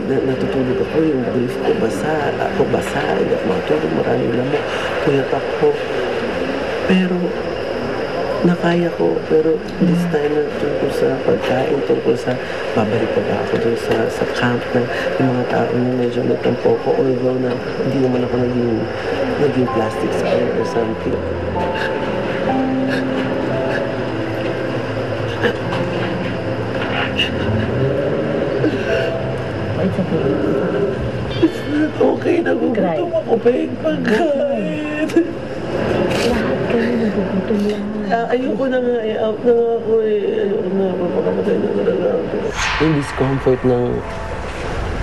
natutulog ako, yung brief ko basa, hindi ako matulog, maraming lamok, puyat ako. Pero, nakaya ko, pero this time na tungkol sa pagkain, tungkol sa babalik pa ba ako dun sa camp na yung mga tao na medyo nagtampo ko, although na hindi naman ako naging plastic surgeon or something. It's not okay, nagugutom ako, Peg, pagkain. Lahat kayo nagugutom lang. Ayoko na nga, out na nga ako ayoko na, mapakamatay na talaga ako. Yung discomfort ng,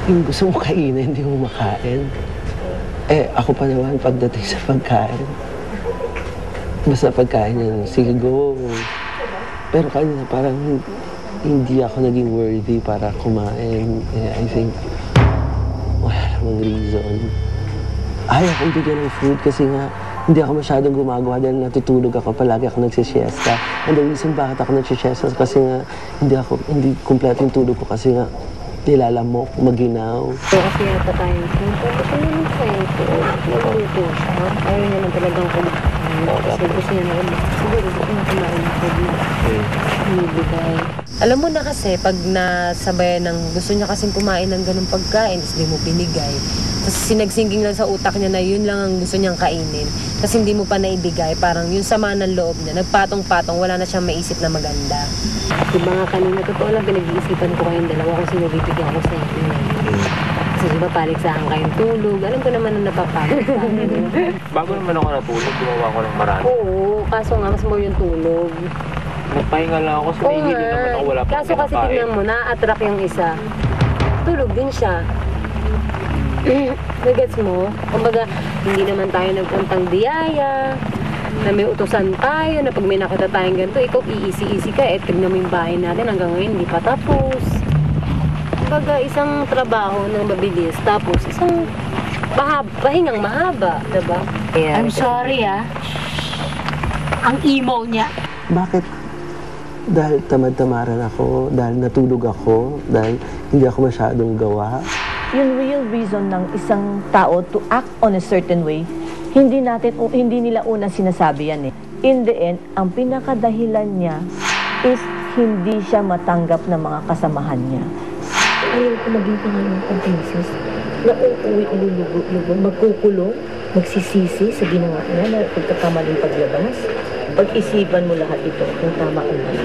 yung gusto mo kainin, hindi mo makain. Ako pa naman pagdating sa pagkain. Basta pagkain yan, sige go. Pero kanina parang hindi ako naging worthy para kumain. I think, wala namang reason. Ayaw akong bigyan ng food kasi nga, hindi ako masyadong gumagawa dahil natutulog ako, palagi ako nagsisiesta. And the reason bakit ako nagsisiesta kasi nga hindi kumpleto yung tulog ko kasi nga nilalamok, maginaw. So kasi yata tayong simple, gusto niya ng simple, naluto siya. Ayaw niya na talagang kumain. Kasi gusto niya na siguro gusto niya kumain ng food na binibigay. Alam mo na kasi, pag nasabayan ng gusto niya kasing kumain ng ganung pagkain, tapos di mo binigay. Tapos sinagsingking lang sa utak niya na yun lang ang gusto niyang kainin. Tapos hindi mo pa naibigay, parang yung sama ng loob niya, nagpatong-patong, wala na siyang maisip na maganda. Diba nga kanina, totoo lang pinag-iisipan ko kayong dalawa kung sino bibigyan ko sa inyo. Kasi diba paligsahan kayong tulog, alam ko naman na napapagod sa akin. Bago naman ako natulog, gumawa ko ng marami. Oo, kaso nga mas more yung tulog. Nagpahinga lang ako, Oo sinihili nga, naman ako, wala pang kaso kasi kinakain. tignan mo, na-attract yung isa. Tulog din siya. Nagets mo? Kumbaga, hindi naman tayo nagpuntang diyaya, na may utusan tayo, na pag may nakita tayong ganito, ikaw easy ka, tignan mo yung bahay natin, hanggang ngayon hindi pa tapos. Kumbaga, isang trabaho ng mabilis, tapos isang pahingang mahaba, diba? I'm sorry ang emo niya. Bakit? Dahil tamad-tamaran ako, dahil natulog ako, dahil hindi ako masyadong gawa. Yung real reason ng isang tao to act on a certain way, hindi nila unang sinasabi yan eh. In the end, ang pinakadahilan niya is hindi siya matanggap ng mga kasamahan niya. Ayaw ko maging pangalang pag-princess na uuwi, ululubog, magkukulong, magsisisi sa ginawa niya na pagkakamaling paglabas. Pag-isipan mo lahat ito kung tama o mali.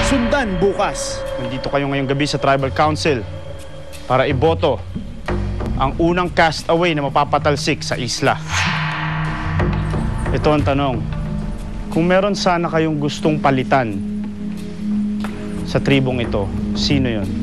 Sundan bukas. Nandito kayo ngayong gabi sa Tribal Council para iboto ang unang castaway na mapapatalsik sa isla. Ito ang tanong. Kung meron sana kayong gustong palitan sa tribong ito, sino yon?